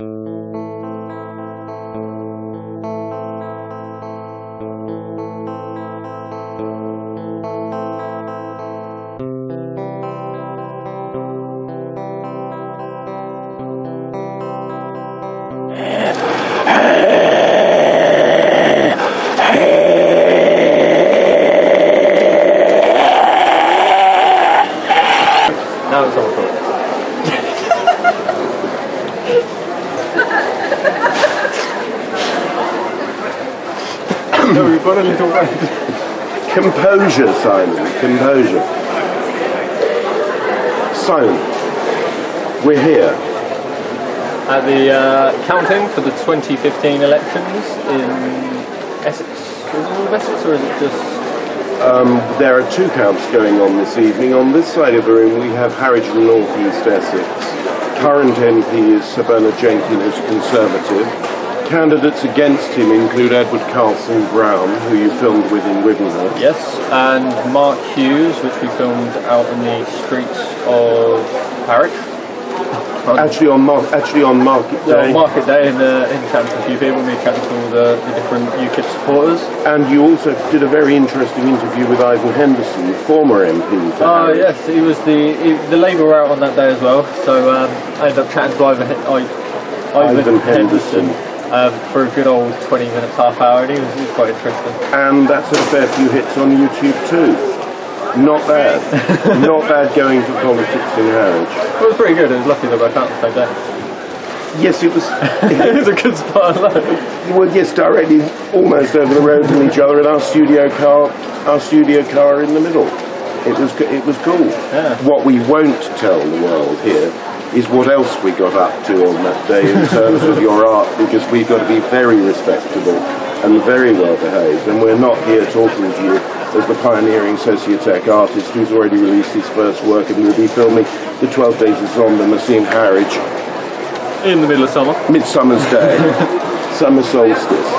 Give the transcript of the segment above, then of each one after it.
Now it's all cool. No, we've got a little way. Composure, Simon, composure. Simon, we're here. At the counting for the 2015 elections in Essex. Is it all of Essex or is it just... There are two counts going on this evening. On this side of the room we have Harwich and North Essex. Current MP is Sir Bernard Jenkins, who's Conservative. Candidates against him include Edward Carson Brown, who you filmed with in Wimbledon. Yes, and Mark Hughes, which we filmed out in the streets of Harwich. Actually on Market Day. Yeah, on Market Day in chatting to a few people, we chatting to all the different UKIP supporters. And you also did a very interesting interview with Ivan Henderson, former MP. Oh yes, he was the Labour were out on that day as well, so I ended up chatting to Ivan Henderson for a good old 20 minutes, half hour, and he was quite interesting. And that's a fair few hits on YouTube too. Not bad. Not bad going for politics in Harwich. It was pretty good. It was lucky that I found the same day. Yes, it was. It was a good spot. Well, yes, directly, almost over the road from each other, and our studio car in the middle. It was cool. Yeah. What we won't tell the world here is what else we got up to on that day in terms of your art, because we've got to be very respectable and very well behaved, and we're not here talking to you as the pioneering sociotech artist who's already released his first work and will be filming the 12 Days of Zombimus in Harwich. In the middle of summer. Midsummer's Day. Summer solstice.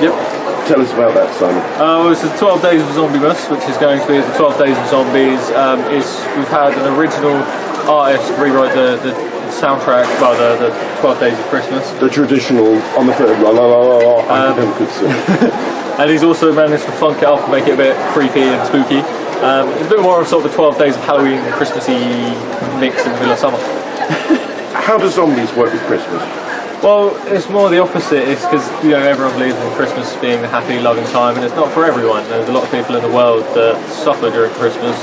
Yep. Tell us about that, Simon. It's the 12 Days of Zombimus, which is going to be the 12 Days of Zombies. We've had an original artist rewrite the soundtrack, well, the 12 Days of Christmas. The traditional, on the third, la la la la la, I don't could sing. And he's also managed to funk it up and make it a bit creepy and spooky. It's a bit more of sort of the 12 Days of Halloween and Christmassy mix in the middle of summer. How do zombies work with Christmas? Well, it's more the opposite. It's because, you know, everyone believes in Christmas being a happy, loving time, and it's not for everyone. There's a lot of people in the world that suffer during Christmas,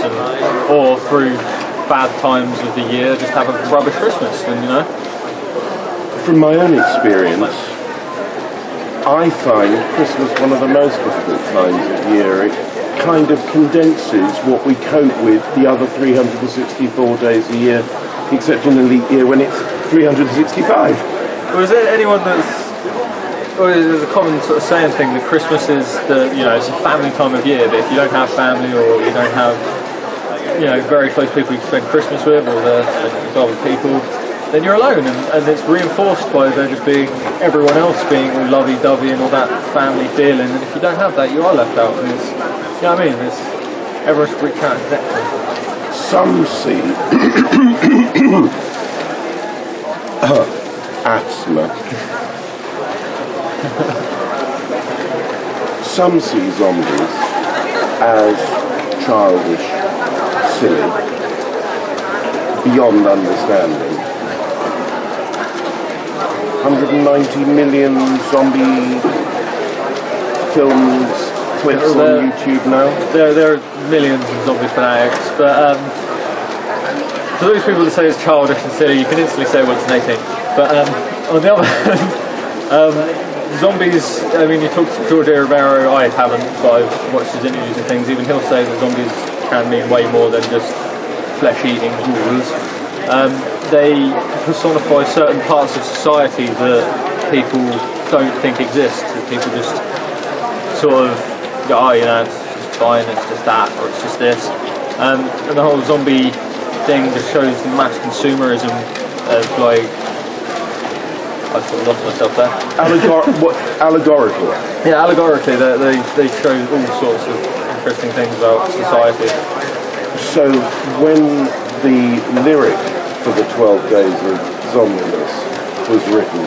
or through bad times of the year, just have a rubbish Christmas, and you know. From my own experience, I find Christmas one of the most difficult times of year. It kind of condenses what we cope with the other 364 days a year, except in a leap year when it's 365. Well, is there anyone there's a common sort of saying thing that Christmas is it's a family time of year, but if you don't have family or you don't have, very close people you spend Christmas with, or spending time with people, then you're alone, and it's reinforced by there just being everyone else being all lovey-dovey and all that family feeling, and if you don't have that, you are left out, and it's, you know what I mean, it's, everyone's reaching out and connecting. Some see asthma. Some see zombies as childish, silly, beyond understanding. 190 million zombie films, clips on YouTube now. There are millions of zombie fanatics, but for those people that say it's childish and silly, you can instantly say, well, it's an 18. But on the other hand, zombies, I mean, you talk to George A. Romero, I haven't, but I've watched his interviews and things, even he'll say that zombies can mean way more than just flesh-eating ghouls. They personify certain parts of society that people don't think exist, that people just sort of go, it's just fine, it's just that, or it's just this. And the whole zombie thing just shows the mass consumerism of, like, I sort of lost myself there. Allegorical? Yeah, allegorically, they show all sorts of interesting things about society. So when the lyric for the 12 Days of Zombies was written,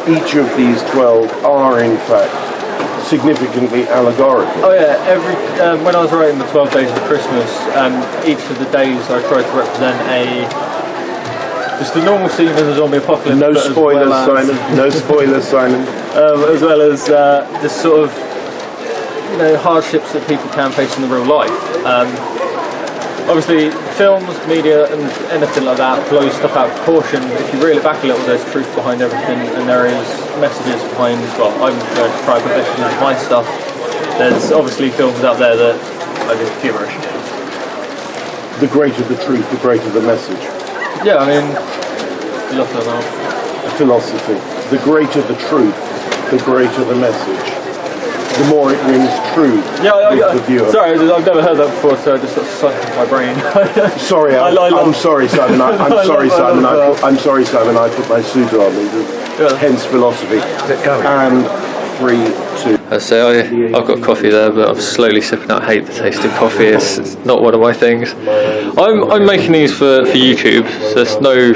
each of these 12 are in fact significantly allegorical. Oh yeah, when I was writing the 12 Days of Christmas, each of the days I tried to represent just the normal scene of the zombie apocalypse. No spoilers, Simon. No spoilers, Simon. As well as this sort of hardships that people can face in the real life. Obviously, films, media, and anything like that blows stuff out of proportion. If you reel it back a little, there's truth behind everything, and there is messages behind. Well, I'm going to try to put messages of my stuff. There's obviously films out there that are just humourish. The greater the truth, the greater the message. Yeah, I mean, philosophy. The greater the truth, the greater the message. The more it rings true with the viewer. Sorry, I've never heard that before, so I just sort of sucked into my brain. Sorry, I'm sorry, Simon. I'm sorry, Simon. I'm sorry, Simon. I put my suit on. Hence philosophy. And 3, 2. I say I've got coffee there, but I'm slowly sipping out. I hate the taste of coffee. It's not one of my things. I'm making these for YouTube, so there's no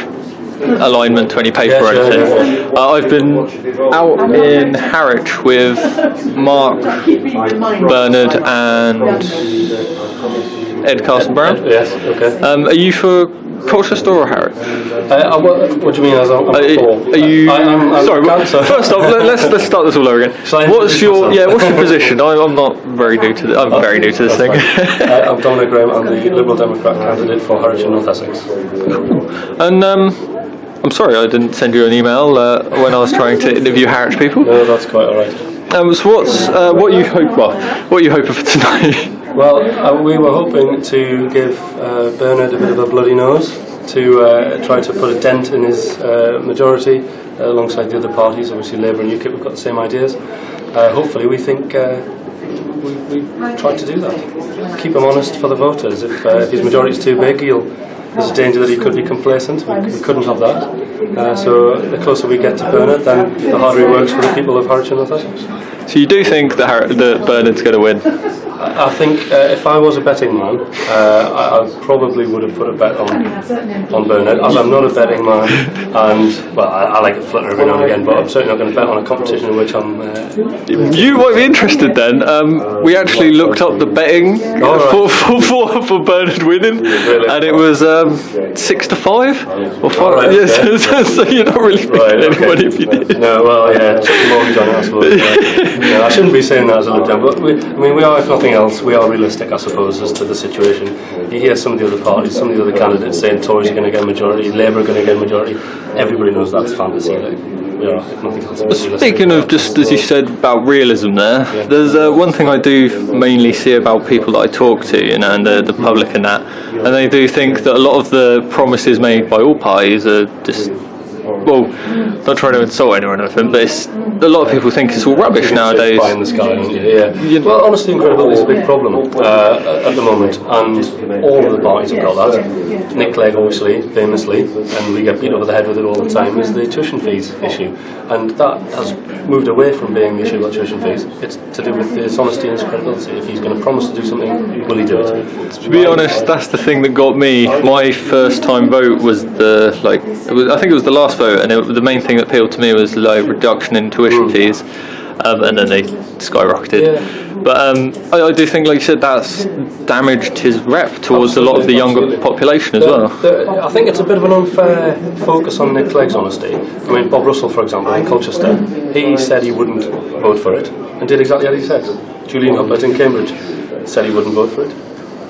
alignment to any paper or anything. I've been out in Harwich with Mark, Bernard and Ed Carson Brown. Yes, okay. Are you for Colchester or Harwich? What do you mean? Are you? Sorry. First off, let's start this all over again. What's your position? I'm not very new to this. I'm very new to this thing. I'm Dominic Graham. I'm the Liberal Democrat candidate for Harwich and North Essex. And I'm sorry I didn't send you an email when I was trying to interview Harwich people. No, that's quite all right. So what are you hoping for tonight? Well, we were hoping to give Bernard a bit of a bloody nose to try to put a dent in his majority alongside the other parties. Obviously, Labour and UKIP have got the same ideas. Hopefully, we think we tried to do that. Keep him honest for the voters. If his majority is too big, there's a danger that he could be complacent. We couldn't have that. So the closer we get to Bernard, then the harder he works for the people of Harwich and North Essex. So you do think that Bernard's going to win? I think if I was a betting man, I probably would have put a bet on Bernard. As I'm not a betting man, and I like a flutter every now and again, but I'm certainly not going to bet on a competition in which I'm. You might be interested then. We actually looked up the betting for Bernard winning, really? And it was 6-5 or 5. Right, yes, okay. So you're not really making any money if you did. No, well, yeah, just mortgage on it, I suppose. No, I shouldn't be saying that as a Lib Dem, but we are, if nothing else, we are realistic, I suppose, as to the situation. You hear some of the other parties, some of the other candidates saying Tories are going to get a majority, Labour are going to get a majority. Everybody knows that's fantasy. We are, if nothing else. Speaking of, just as you said about realism there, there's one thing I do mainly see about people that I talk to, and the public and that, and they do think that a lot of the promises made by all parties are just, well, not trying to insult anyone or anything, but a lot of people think it's all rubbish nowadays. In the sky, yeah. Well, honesty and credibility is a big problem at the moment, and all of the parties have got that. Nick Clegg, obviously, famously, and we get beat over the head with it all the time, is the tuition fees issue, and that has moved away from being the issue about tuition fees. It's to do with his honesty and his credibility. If he's going to promise to do something, will he do it? To be honest, that's the thing that got me. My first time vote was I think it was the last vote, and the main thing that appealed to me was the reduction in tuition fees, and then they skyrocketed. Yeah. But I do think, like you said, that's damaged his rep towards a lot of the younger population as well. I think it's a bit of an unfair focus on Nick Clegg's honesty. I mean, Bob Russell, for example, in Colchester, he said he wouldn't vote for it, and did exactly as he said. Julian Huppert in Cambridge said he wouldn't vote for it.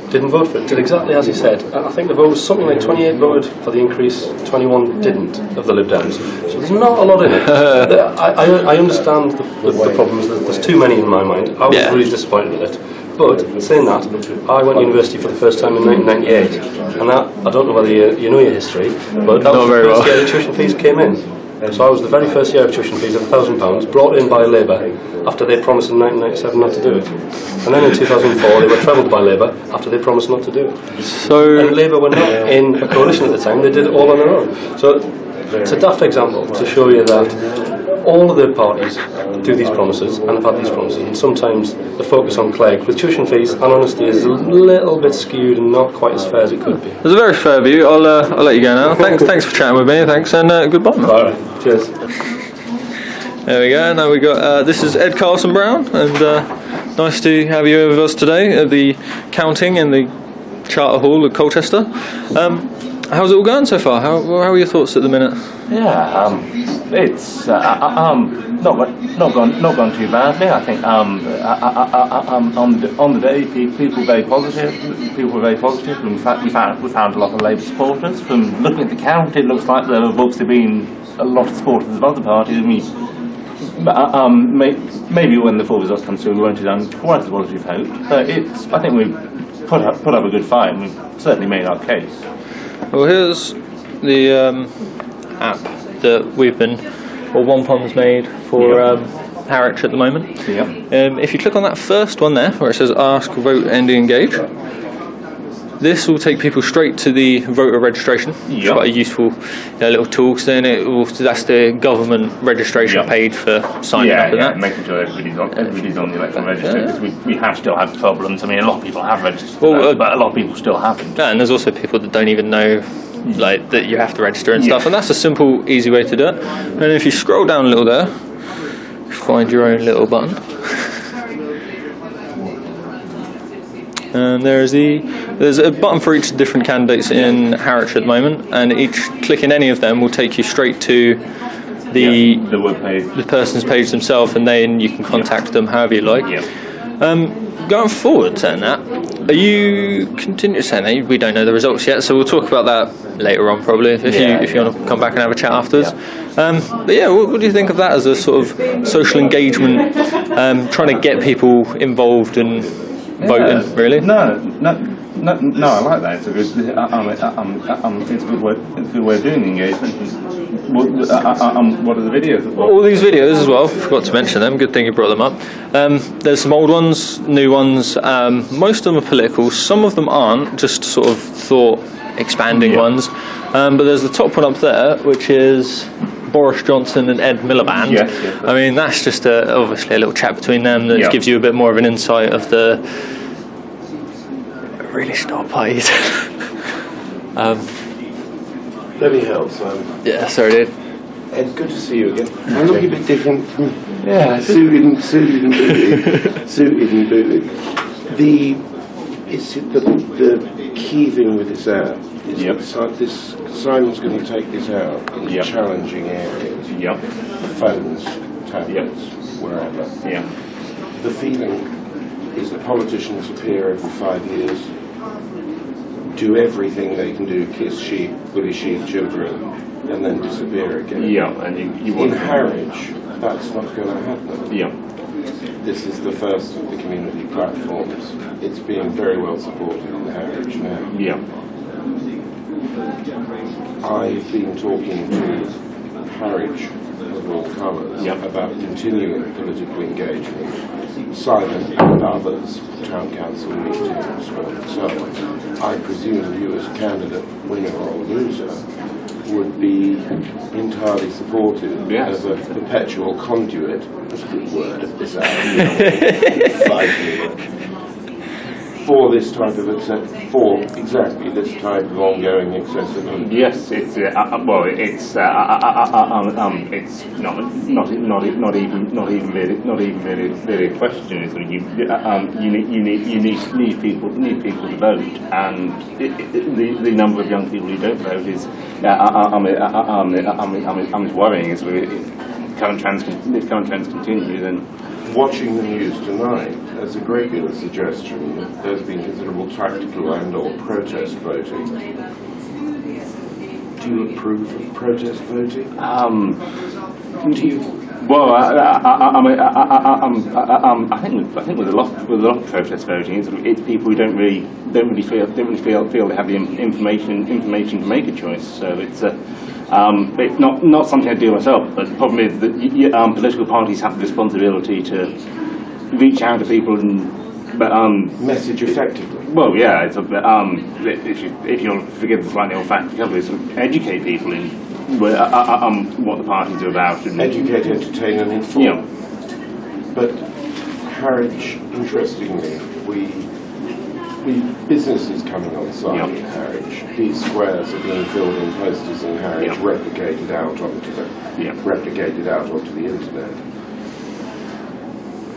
Didn't vote for it, did exactly as he said. I think the vote was something like 28 voted for the increase, 21 didn't, of the Lib Dems. So there's not a lot in it. I understand the problems, there's too many in my mind. I was really disappointed with it. But, saying that, I went to university for the first time in 1998, and that, I don't know whether you know your history, but that was the first year the tuition fees came in. So I was the very first year of tuition fees of £1,000, brought in by Labour after they promised in 1997 not to do it. And then in 2004 they were trebled by Labour after they promised not to do it. And Labour were not in a coalition at the time, they did it all on their own. So it's a daft example to show you that all of the parties do these promises and have had these promises, and sometimes the focus on Clegg with tuition fees and honesty is a little bit skewed and not quite as fair as it could be. It's a very fair view. I'll let you go now. Thanks for chatting with me. Thanks, and goodbye. All right, cheers. There we go. Now we got this is Ed Carlson Brown, and nice to have you here with us today at the counting in the Charter Hall of Colchester. How's it all going so far? How are your thoughts at the minute? Yeah, it's not gone too badly. I think on the day people were very positive. People were very positive. In fact, we found a lot of Labour supporters. From looking at the count, it looks like there have obviously been a lot of supporters of other parties. I mean, maybe when the full results come through, we won't have done quite as well as we've hoped. But I think we've put up a good fight, and we've certainly made our case. Well, here's the app that wompomm's made for Harwich at the moment. Yeah. If you click on that first one there, where it says Ask, Vote, and Engage, this will take people straight to the voter registration. It's quite a useful little tool, because then that's the government registration page for signing up and that. Making sure everybody's on the electoral register, because we still have problems. I mean, a lot of people have registered, but a lot of people still haven't. Yeah, and there's also people that don't even know that you have to register and stuff, and that's a simple, easy way to do it. And if you scroll down a little there, you find your own little button. And there's a button for each different candidates in Harwich at the moment, and clicking any of them will take you straight to the web page, the person's page themselves, and then you can contact them however you like. Going forward, saying that, are you saying that we don't know the results yet, so we'll talk about that later on probably if you want to come back and have a chat afterwards. But yeah, what do you think of that as a sort of social engagement, trying to get people involved and voting, really? No, I like that. It's a good. It's a good way. It's a good way of doing the engagement. What are the videos? All these videos as well. Forgot to mention them. Good thing you brought them up. There's some old ones, new ones. Most of them are political. Some of them aren't. Just sort of thought expanding ones. But there's the top one up there, which is Boris Johnson and Ed Miliband. Yes. I mean, that's just obviously a little chat between them that gives you a bit more of an insight of the really snot parties. Let me help, Simon. Yeah, sorry, dude. Ed, good to see you again. I look a bit different from suited and booted. The key thing with this app is Simon's going to take this out in challenging areas. Phones, tablets, wherever. The feeling is that politicians appear every 5 years, do everything they can do, kiss sheep, bully sheep, children, and then disappear again. And you want in Harwich, that's not going to happen. This is the first of the community platforms. It's being very well supported in Harwich now. I've been talking to Harwich of all colours about continuing political engagement. Simon and others, town council meetings, so on and so on. I presume you as a candidate, winner or loser, would be entirely supportive as a perpetual conduit, that's a good word at this hour, for this type of for exactly this type of ongoing accessibility. Yes, it's it's not even really a question. It's you need people to vote, and the number of young people who don't vote is worrying. If current trends continue, then. Watching the news tonight, there's a great deal of suggestion that there's been considerable tactical and/or protest voting. Do you approve of protest voting? Well, I think with a lot of protest voting, it's people who don't really feel they have the information to make a choice. So it's not something I do myself. But the problem is that political parties have the responsibility to reach out to people and message effectively. Well, yeah. It's if you'll forgive the slightly old-fashioned vocabulary, sort of educate people in what the parties are about. And educate, entertain, and inform. But Harwich, interestingly, we businesses coming on site in Harwich. These squares are being filled in posters in Harwich, replicated out onto the internet.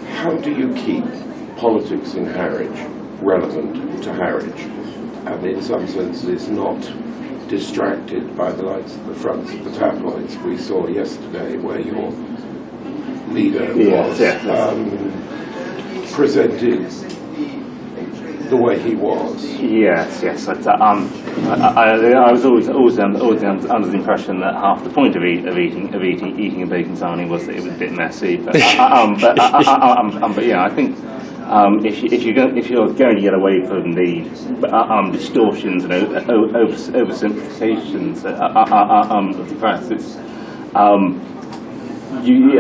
How do you keep politics in Harwich relevant to Harwich, and in some senses not distracted by the likes of the fronts of the tabloids we saw yesterday, where your leader was presented the way he was? Yes. I was always under the impression that half the point of eating a bacon sarnie was that it was a bit messy. But yeah, I think if you're going to get away from the distortions and oversimplifications of the press, it's you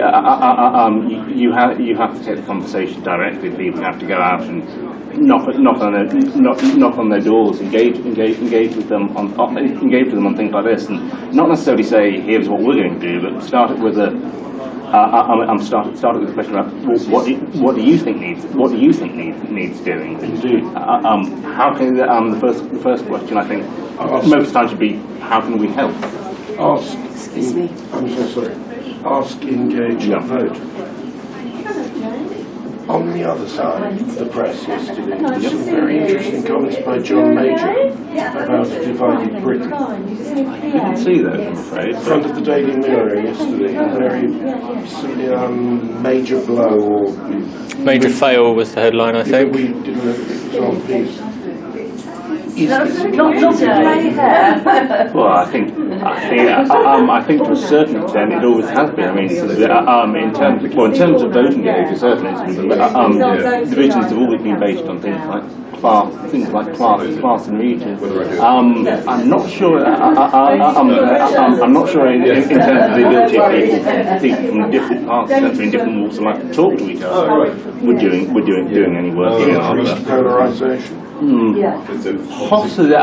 have to take the conversation directly with people. You have to go out and knock on their doors, engage with them on things like this, and not necessarily say here's what we're going to do, but start it with a start with a question about what do you think needs doing. How can the first question, I think most of the time, should be how can we help? Excuse me. I'm so sorry. Ask, engage, and vote. On the other side, the press yesterday, some very interesting comments by John Major about a divided Britain. I didn't see those, I'm afraid. In front of the Daily Mirror yesterday, a very major blow or Major fail was the headline, I think. We didn't know if it was on piece. Not Well, I think to a certain extent it always has been. I mean, in terms of voting behaviour, certainly, divisions have always been based on things like class and region. I'm not sure. I'm not sure in terms of the ability of people from different parts, in different walks of life, to talk to each other. We're doing any work here. Polarisation. Possibly,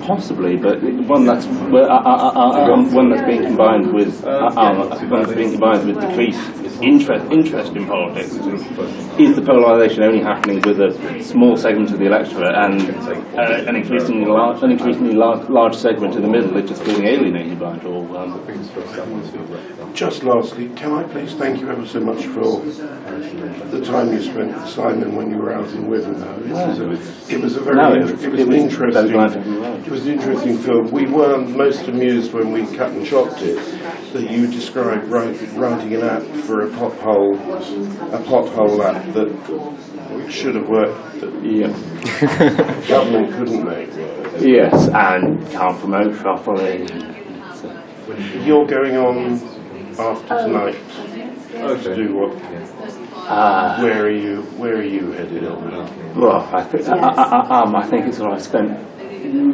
possibly, but one that's being combined with decreased interest in politics. Is the polarisation only happening with a small segment of the electorate and an increasingly large segment in the middle which is being alienated by it all? Just lastly, can I please thank you ever so much for the time you spent with Simon when you were out in Wivenhoe. It was an interesting film. We were most amused when we cut and chopped it that you described writing an app for a pothole app that should have worked, that government couldn't make work. Yes, and can't promote properly. You're going on after tonight to do what? Where are you headed on? Well, I think it's what I've spent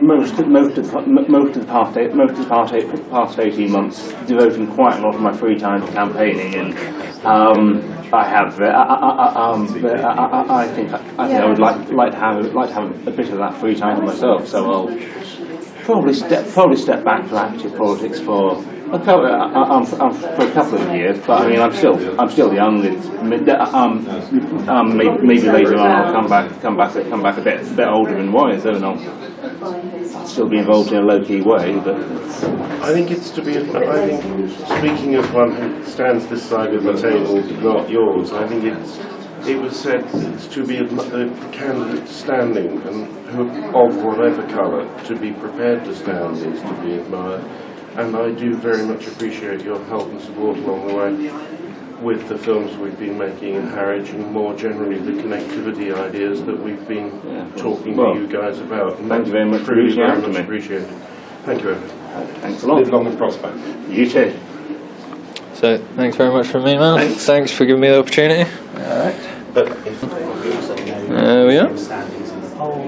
most of the past 18 months devoting quite a lot of my free time to campaigning, and I think I would like to have a bit of that free time for myself. So I'll probably step back to active politics for a couple of years. But I mean, I'm still young. It's maybe later on I'll come back a bit older and wiser, and I'll still be involved in a low-key way. But I think it's to be. I think, speaking as one who stands this side of the table, not yours, I think it was said it's to be a candidate standing and of whatever colour, to be prepared to stand is to be admired. And I do very much appreciate your help and support along the way with the films we've been making in Harwich, and more generally the connectivity ideas that we've been talking to you guys about. Thank you very much for reaching out to me. Appreciated. Thank you, Evan. Thanks a lot. Live long and prosper. You too. So, thanks very much from me, man. Thanks for giving me the opportunity. Alright. There we are.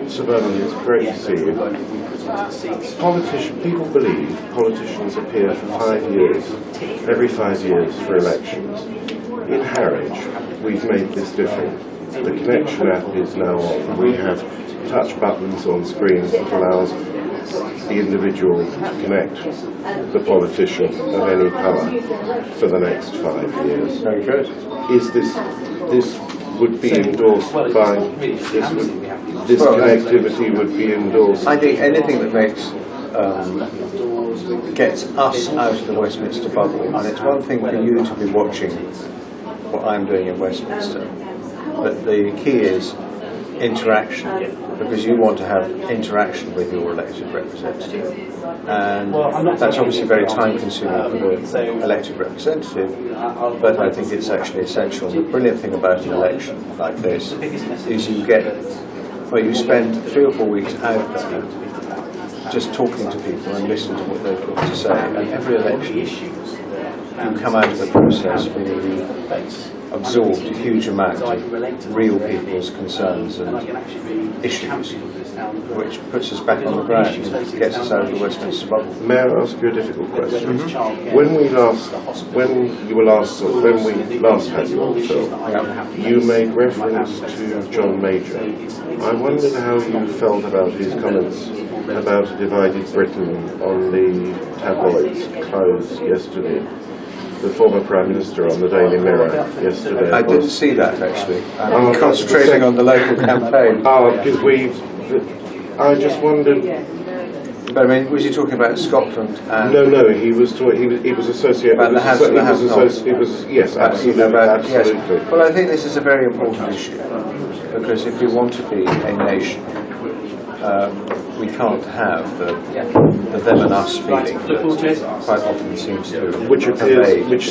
Suburban, it's great to see you. People believe politicians appear for 5 years, every 5 years for elections. In Harwich, we've made this different. The connection app is now on. We have touch buttons on screens that allows the individual to connect the politician of any colour for the next 5 years. Very good. Is this would be endorsed by this would this connectivity would be endorsed? I think anything that makes gets us out of the Westminster bubble, and it's one thing for you to be watching what I'm doing in Westminster, but the key is interaction, because you want to have interaction with your elected representative, and that's obviously very time consuming for the elected representative, but I think it's actually essential. The brilliant thing about an election like this is you spend 3 or 4 weeks out there just talking to people and listening to what they've got to say, and every election you come out of the process feeling you've absorbed a huge amount of real people's concerns and issues, which puts us back on the ground and gets us out of the Westminster bubble. May I ask you a difficult question? When we last had you on film, you made reference to John Major. I wondered how you felt about his comments about a divided Britain on the tabloids close yesterday. The former Prime Minister on the Daily Mirror yesterday. I didn't see that actually. I'm concentrating on the local campaign. Because I just wondered. But I mean, was he talking about Scotland? And No. He was associated. About the House and the House Not. Yes, absolutely. Yes. Well, I think this is a very important issue, because if we want to be a nation, we can't have the them and us feeling that quite often seems to which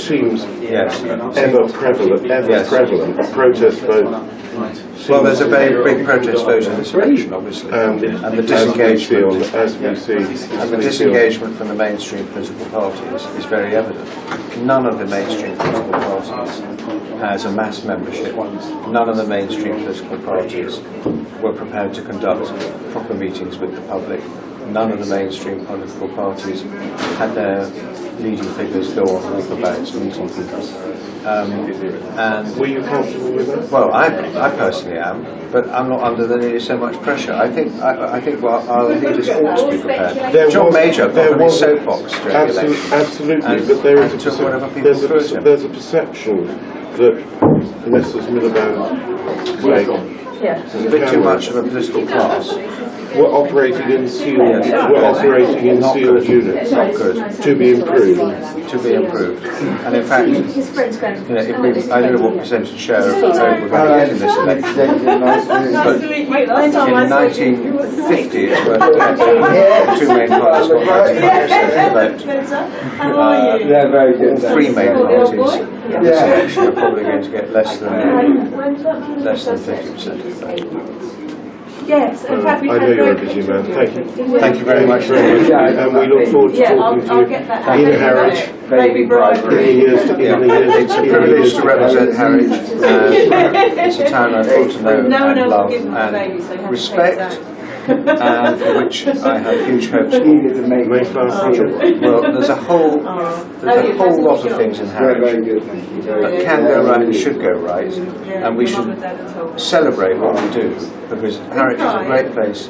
seems ever prevalent. Protest vote. Well, there's a very big protest vote in this election, obviously, and the disengagement, and the disengagement from the mainstream political parties is very evident. None of the mainstream political parties has a mass membership. None of the mainstream political parties were prepared to conduct proper meetings with the public. None of the mainstream political parties had their leading figures go on walkabouts meeting people. And were you comfortable with that? Well, I personally am, but I'm not under nearly so much pressure. I think our leaders ought to be prepared. John Major got on his soapbox during the election. Absolutely, but there is there's a perception that Messrs. Miliband It's a bit too much of a political class. We're operating in sealed. We're operating in sealed units. Not good. To be improved. To be improved. And in fact, I don't know what percentage share of vote we're going to get in this election. But in 1950, it's worth the two main parties got 95% of the vote. All three main parties in this election are probably going to get less than 50% of the vote. Yes, in fact, we I know you're a busy man. Thank you. Thank you very much. And we look forward to talking to you in Harwich. Baby bribery. It's a privilege to represent Harwich. It's a town I've got to know and love and respect, and for which I have huge hopes for. Well, there's a whole lot of things in Harwich that can go right and should go right, and we should celebrate what we do, because Harwich is a great place.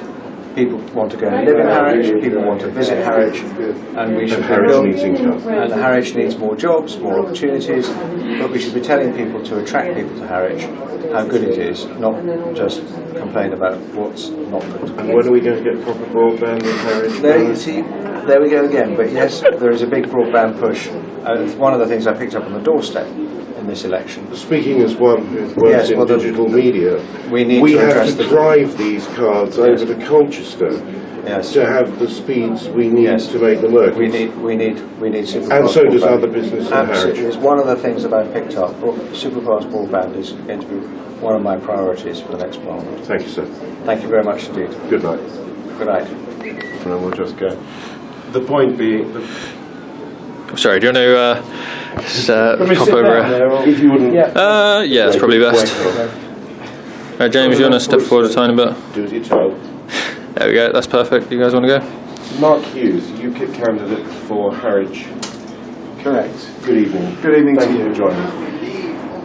People want to go and live in Harwich, people want to visit Harwich, and we should and Harwich needs more jobs, more opportunities, but we should be telling people to attract people to Harwich how good it is, not just complain about what's not good. And when are we going to get proper broadband in Harwich? There we go again, but yes, there is a big broadband push. It's one of the things I picked up on the doorstep in this election. Speaking as one who works in digital media, we have to drive these cards over to Colchester to have the speeds we need to make them work. We need superfast and so does broadband. other business in Absolutely, Harwich. it's one of the things that I've picked up. Superfast broadband is going to be one of my priorities for the next Parliament. Thank you, sir. Thank you very much indeed. Good night. Good night. And we'll just go. The point being. Sorry, do you want to pop over? If you wouldn't. Yeah, it's probably best. James, you want to step forward a tiny bit? Do as you're told. There we go, that's perfect. You guys want to go? Mark Hughes, UKIP candidate for Harwich. Correct. Good evening. Good evening Thank to you you. for joining.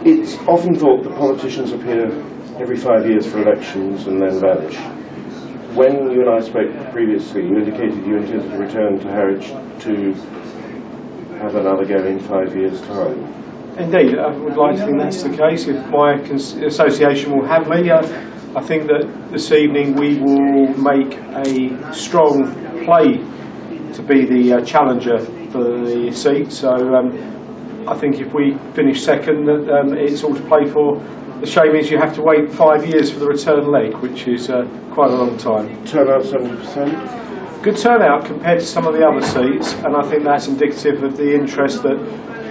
It's often thought that politicians appear every 5 years for elections and then vanish. When you and I spoke previously, you indicated you intended to return to Harwich to have another go in 5 years' time. Indeed, I would like to think that's the case. If my association will have me, I think that this evening we will make a strong play to be the challenger for the seat. So I think if we finish second, it's all to play for. The shame is you have to wait 5 years for the return leg, which is quite a long time. Turnout 70%? Good turnout compared to some of the other seats, and I think that's indicative of the interest that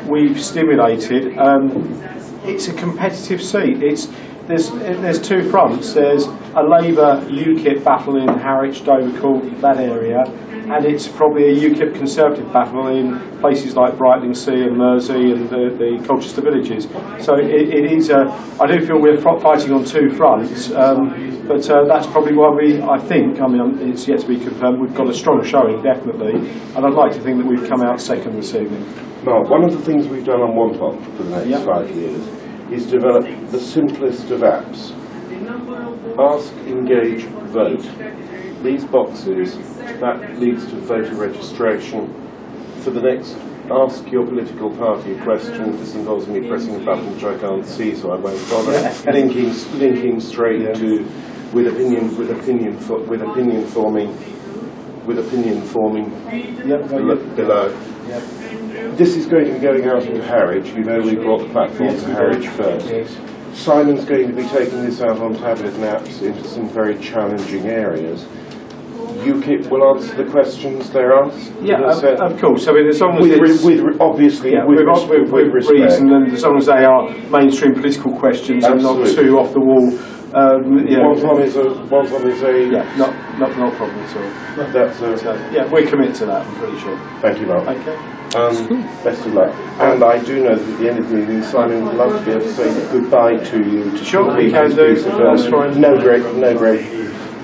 we've stimulated. It's a competitive seat. There's two fronts. There's a Labour UKIP battle in Harwich, Dovercourt, that area, and it's probably a UKIP Conservative battle in places like Brightlingsea and Mersey and the Colchester villages. So it is. I do feel we're fighting on two fronts, but that's probably why I mean, it's yet to be confirmed. We've got a strong showing, definitely, and I'd like to think that we've come out second this evening. Mark, one of the things we've done on wommpomm for the next 5 years is develop the simplest of apps. Ask, engage, vote. These boxes, that leads to voter registration. For the next, ask your political party a question. This involves me pressing a button which I can't see, so I won't bother. Linking straight to with opinion forming below. Yep. This is going to be going out into Harwich. You know we brought the platform to Harwich first. Yes. Simon's going to be taking this out on tablet and apps into some very challenging areas. UKIP will answer the questions they're asked. Yeah, of course. I mean, as long as with respect. reason, and as long as they are mainstream political questions and not too off the wall. Wommpomm is a not a problem at all. That's we're committed to that. I'm pretty sure. Thank you, Mark. Okay. Best of luck. And I do know that at the end of the evening, Simon would love to be able to say goodbye to you. Sure, we can do. That's fine. No great.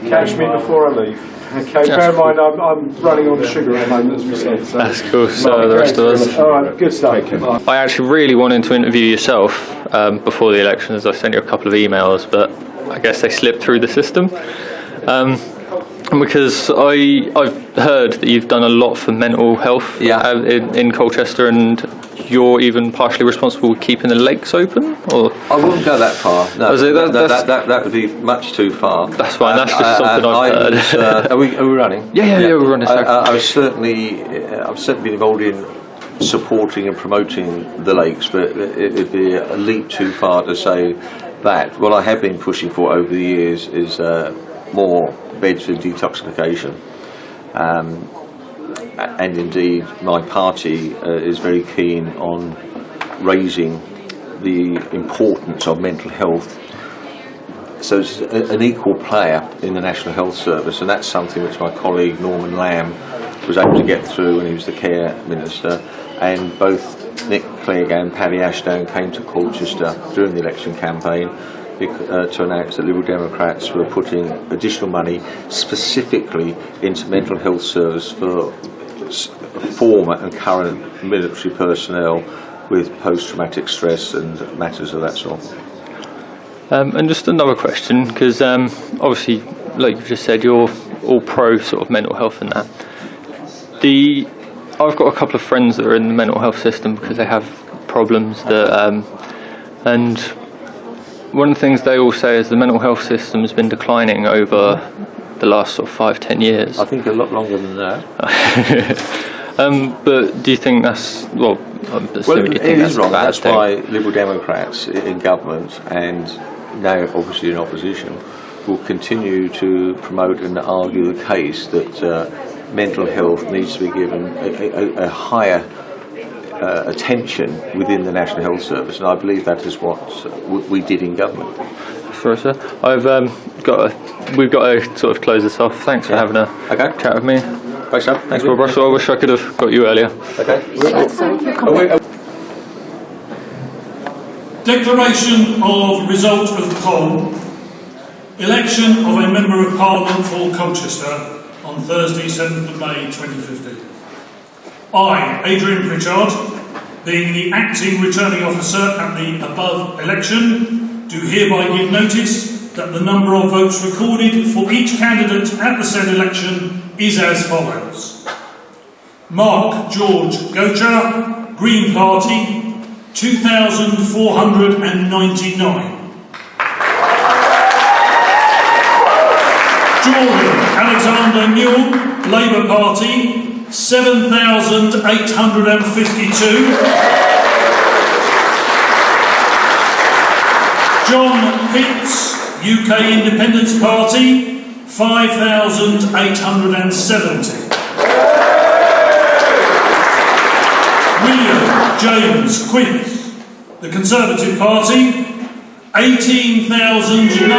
Catch me before I leave. Okay, bear in mind I'm running on sugar at the moment, as we said. So. That's cool, so the rest of us. Alright, good stuff. I actually really wanted to interview yourself before the elections. I sent you a couple of emails, but I guess they slipped through the system. Because I've heard that you've done a lot for mental health in Colchester, and you're even partially responsible for keeping the lakes open? Or I wouldn't go that far. No, that would be much too far. That's fine. That's just something I've heard. Are we running? Yeah, we're running. I've certainly been involved in supporting and promoting the lakes, but it'd be a leap too far to say that. What I have been pushing for over the years is more beds for detoxification. And indeed my party is very keen on raising the importance of mental health, so it's an equal player in the National Health Service, and that's something which my colleague Norman Lamb was able to get through when he was the Care Minister, and both Nick Clegg and Paddy Ashdown came to Colchester during the election campaign to announce that Liberal Democrats were putting additional money specifically into mental health service for former and current military personnel with post-traumatic stress and matters of that sort. And just another question, because obviously, like you've just said, you're all pro sort of mental health and that. I've got a couple of friends that are in the mental health system because they have problems that, and one of the things they all say is the mental health system has been declining over the last sort of 5-10 years. I think a lot longer than that. But do you think that's, well, I'm assuming you think it is wrong. That's thing. why Liberal Democrats in government and now obviously in opposition will continue to promote and argue the case that mental health needs to be given a higher attention within the National Health Service, and I believe that is what we did in government. Sure, sir. We've got to sort of close this off. Thanks for having a chat with me. Thanks, Sam. Thanks, Rob Russell. I wish I could have got you earlier. Okay. Declaration of result of the poll. Election of a Member of Parliament for Colchester on Thursday, 7th of May 2015. I, Adrian Pritchard, being the acting returning officer at the above election, do hereby give notice that the number of votes recorded for each candidate at the said election is as follows. Mark George Gocher, Green Party, 2,499. Jordan Alexander Newell, Labour Party, 7,852. John Pitts, UK Independence Party, 5,870. William James Quince, the Conservative Party, 18,919.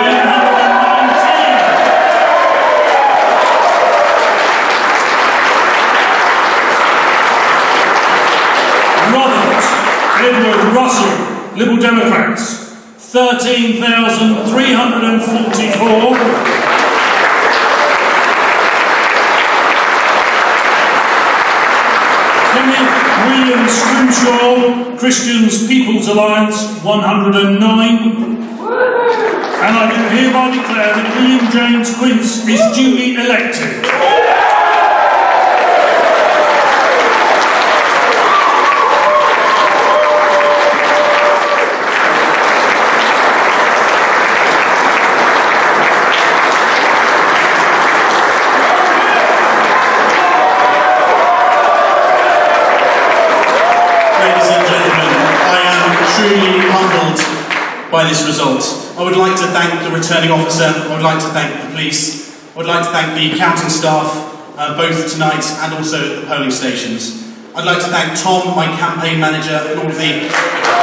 Robert Edward Russell, Liberal Democrats, 13,344. Kenneth William Scrimshaw, Christians People's Alliance, 109. And I hereby declare that William James Quince is duly elected. By this result. I would like to thank the returning officer, I would like to thank the police, I would like to thank the counting staff, both tonight and also at the polling stations. I'd like to thank Tom, my campaign manager, and all of the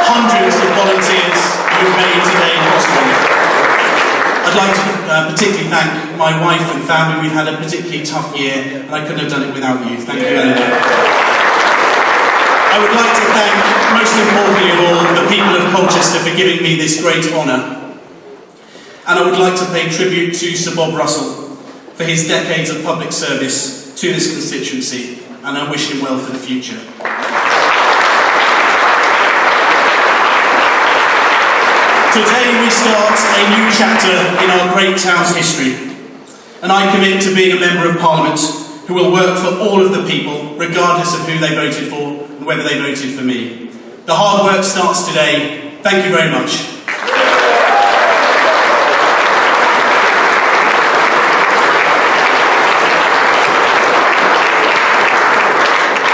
hundreds of volunteers who have made today possible. I'd like to particularly thank my wife and family. We've had a particularly tough year, and I couldn't have done it without you. Thank you, Eleanor. I would like to thank, most importantly of all, the people of Colchester for giving me this great honour. And I would like to pay tribute to Sir Bob Russell for his decades of public service to this constituency, and I wish him well for the future. Today we start a new chapter in our great town's history, and I commit to being a Member of Parliament who will work for all of the people, regardless of who they voted for, whether they voted for me. The hard work starts today. Thank you very much.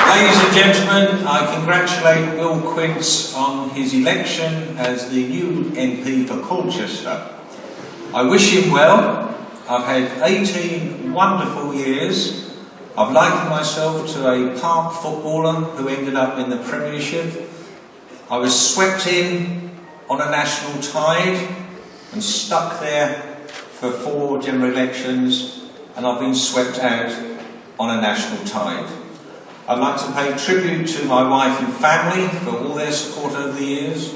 Ladies and gentlemen, I congratulate Will Quince on his election as the new MP for Colchester. I wish him well. I've had 18 wonderful years. I've likened myself to a park footballer who ended up in the Premiership. I was swept in on a national tide and stuck there for 4 general elections, and I've been swept out on a national tide. I'd like to pay tribute to my wife and family for all their support over the years,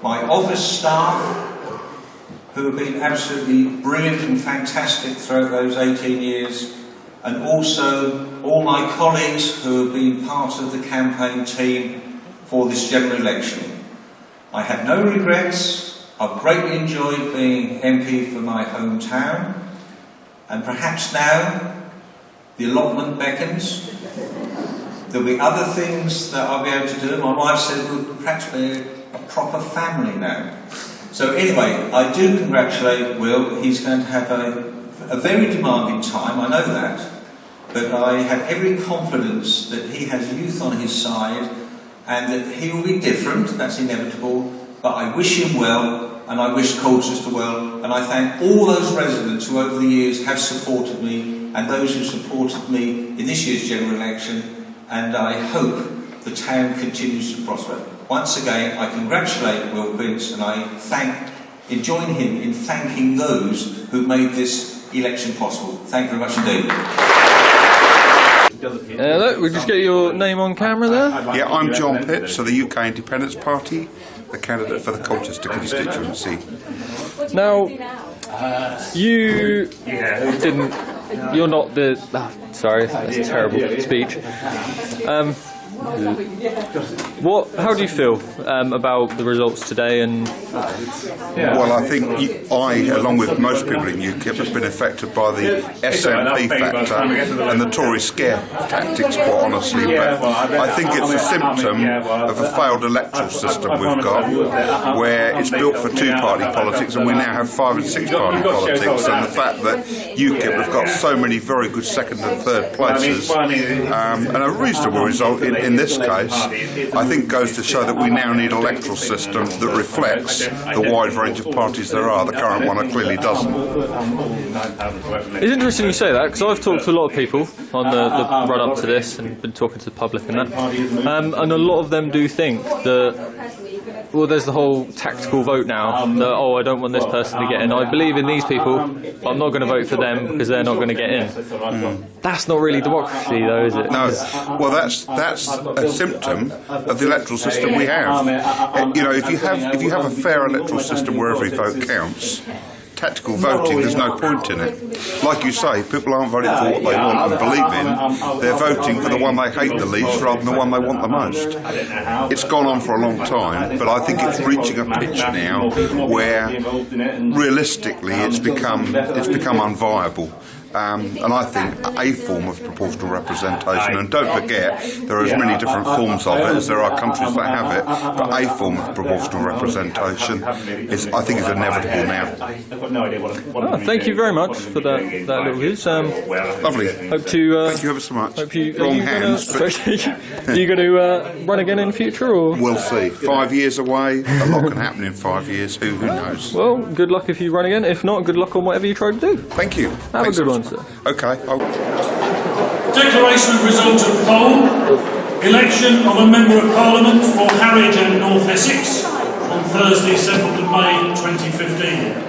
my office staff who have been absolutely brilliant and fantastic throughout those 18 years, and also all my colleagues who have been part of the campaign team for this general election. I have no regrets. I've greatly enjoyed being MP for my hometown, and perhaps now the allotment beckons. There'll be other things that I'll be able to do. My wife said we'll perhaps be a proper family now. So anyway, I do congratulate Will. He's going to have a very demanding time, I know that, but I have every confidence that he has youth on his side and that he will be different, that's inevitable, but I wish him well and I wish Colchester well, and I thank all those residents who over the years have supported me and those who supported me in this year's general election, and I hope the town continues to prosper. Once again, I congratulate Will Quince and I join him in thanking those who made this election possible. Thank you very much indeed. Hello, we'll just get your name on camera there. Yeah, I'm John Pitts of the UK Independence Party, the candidate for the Colchester constituency. Now, you didn't. You're not the. Oh, sorry, that's a terrible speech. How do you feel about the results today? And well, I think along with most people in UKIP, have been affected by the SNP factor and the Tory scare tactics, quite honestly. But I think it's a symptom of a failed electoral system we've got, where it's built for two-party politics, and we now have 5- and 6-party politics. And the fact that UKIP have got so many very good second and third places, and a reasonable result in this case, I think goes to show that we now need an electoral system that reflects the wide range of parties there are. The current one clearly doesn't. It's interesting you say that, because I've talked to a lot of people on the run-up to this and been talking to the public and that, and a lot of them do think that, well, there's the whole tactical vote now, that, oh, I don't want this person to get in. I believe in these people, but I'm not going to vote for them because they're not going to get in. That's not really democracy, though, is it? No. Well, that's a symptom of the electoral system we have. You know, if you have a fair electoral system where every vote counts, tactical voting, there's no point in it. Like you say, people aren't voting for what they want and believe in. They're voting for the one they hate the least rather than the one they want the most. It's gone on for a long time, but I think it's reaching a pitch now where realistically it's become unviable. And I think a form of proportional representation, and don't forget there are as many different forms of it as there are countries that have it, but a form of proportional representation I think is inevitable now. Thank you very much for that little news. Lovely. Hope to. Thank you ever so much. Wrong hands. Are you going to run again in future, or? We'll see. 5 years away. A lot can happen in 5 years. Who knows? Well, good luck if you run again. If not, good luck on whatever you try to do. Thank you. Have a good one. Okay. Declaration of result of poll. Election of a Member of Parliament for Harwich and North Essex on Thursday, 7th of May 2015.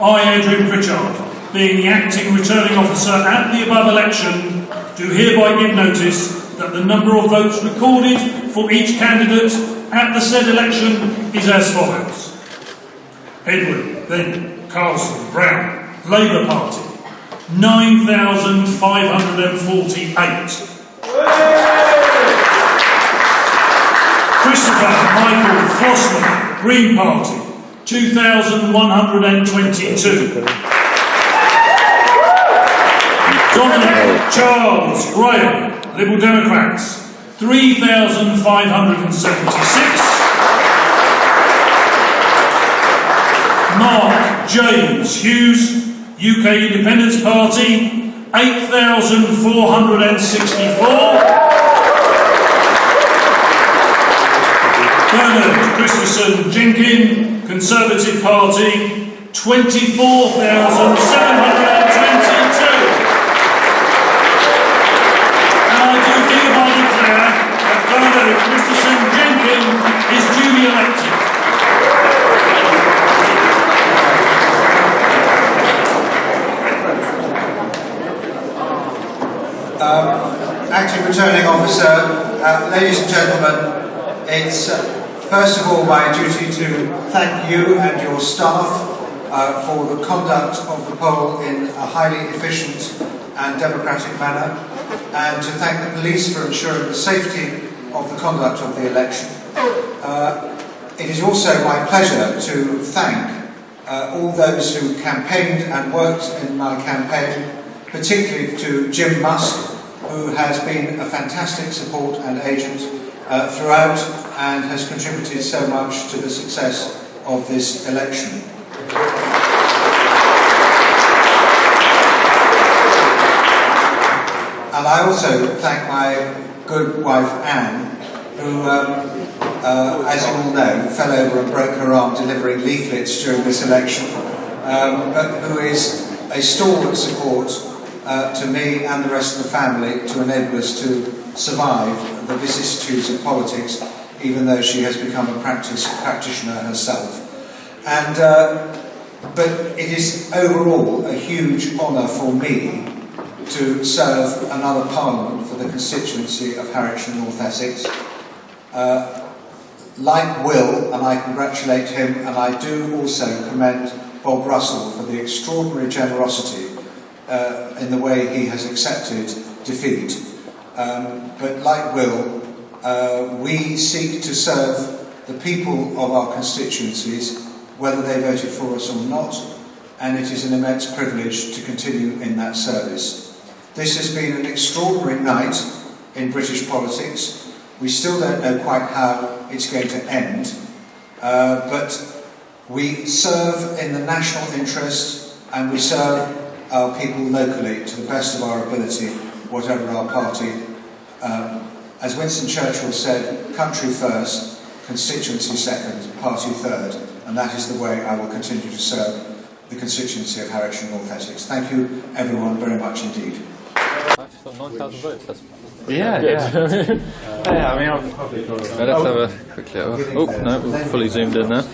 I, Adrian Pritchard, being the acting returning officer at the above election, do hereby give notice that the number of votes recorded for each candidate at the said election is as follows. Edward, then Carlson, Brown, Labour Party, 9,548. Christopher Michael Flossman, Green Party, 2,122. Dominic Charles Graham, Liberal Democrats, 3,576. Mark James Hughes, UK Independence Party, 8,464. Bernard Christensen Jenkin, Conservative Party, 24,722. And I do hereby declare that Bernard Christensen Jenkin is duly elected. Acting Returning Officer, ladies and gentlemen, it's first of all my duty to thank you and your staff for the conduct of the poll in a highly efficient and democratic manner, and to thank the police for ensuring the safety of the conduct of the election. It is also my pleasure to thank all those who campaigned and worked in my campaign, particularly to Jim Musk, who has been a fantastic support and agent throughout and has contributed so much to the success of this election. And I also thank my good wife Anne, who, as you all know, fell over and broke her arm delivering leaflets during this election, but who is a stalwart support to me and the rest of the family to enable us to survive the vicissitudes of politics, even though she has become a practitioner herself. And but it is overall a huge honour for me to serve another Parliament for the constituency of Harwich and North Essex. Like Will, and I congratulate him, and I do also commend Bob Russell for the extraordinary generosity in the way he has accepted defeat. But like Will, we seek to serve the people of our constituencies, whether they voted for us or not, and it is an immense privilege to continue in that service. This has been an extraordinary night in British politics. We still don't know quite how it's going to end, but we serve in the national interest and we serve our people locally to the best of our ability, whatever our party. As Winston Churchill said, country first, constituency second, party third, and that is the way I will continue to serve the constituency of Harwich and North Essex. Thank you everyone very much indeed. 9,000 votes. Yeah. Yeah, I mean, let's have a quick little. Oh no, we're fully zoomed in there.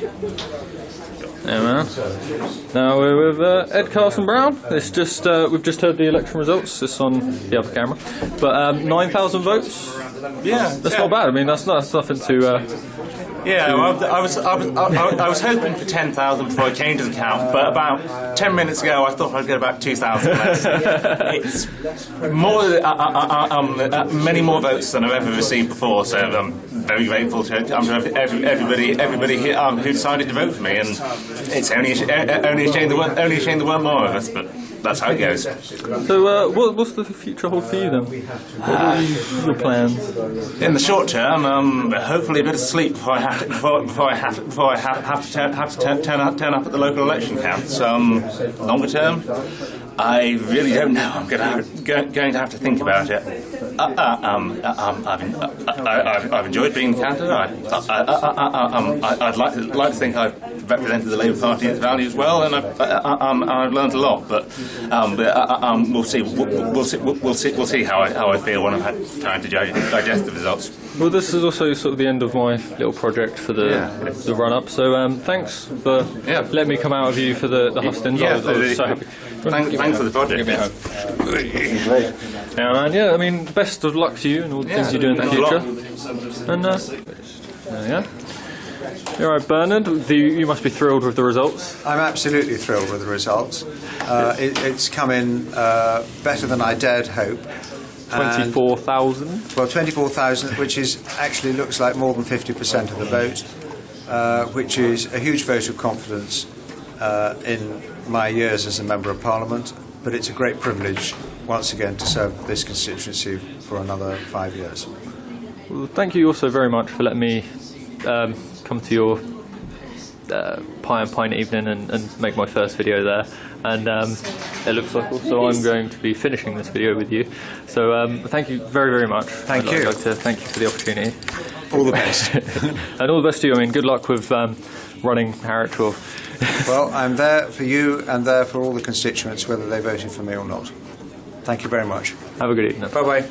There, man. Now we're with Ed Carson Brown. It's just we've just heard the election results. It's on the other camera, but 9,000 votes. Yeah, that's not bad. I mean, that's nothing to. Yeah, well, I was hoping for 10,000 before I came to the count, but about 10 minutes ago I thought I'd get about 2,000 less. It's more, many more votes than I've ever received before, so I'm very grateful to everybody here who decided to vote for me, and it's only a shame there weren't more of us, but that's how it goes. So, what's the future hold for you then? What are your plans? In the short term, hopefully a bit of sleep before I have to turn up at the local election counts. Longer term, I really don't know. I'm going to have to think about it. I've enjoyed being the candidate. I'd like to think I've represented the Labour Party and its values well, and I've learned a lot. But we'll see. We'll see how I feel when I've had time to digest the results. Well, this is also sort of the end of my little project for the run-up. So thanks for letting me come out of you for the hustings. I was so happy. Thanks for the project. Yeah, man. Yeah, I mean, best of luck to you and all the things you do in the future. And yeah. All right, Bernard. You must be thrilled with the results. I'm absolutely thrilled with the results. It's come in better than I dared hope. 24,000? Well, 24,000, which is actually looks like more than 50% of the vote, which is a huge vote of confidence in my years as a Member of Parliament, but it's a great privilege once again to serve this constituency for another 5 years. Well, thank you also very much for letting me come to your Pie and Pint evening and make my first video there. And it looks like also I'm going to be finishing this video with you. So thank you very, very much. I'd like to thank you for the opportunity. All the best. And all the best to you. I mean, good luck with running Harwich. Well, I'm there for you and there for all the constituents, whether they voted for me or not. Thank you very much. Have a good evening. Bye-bye.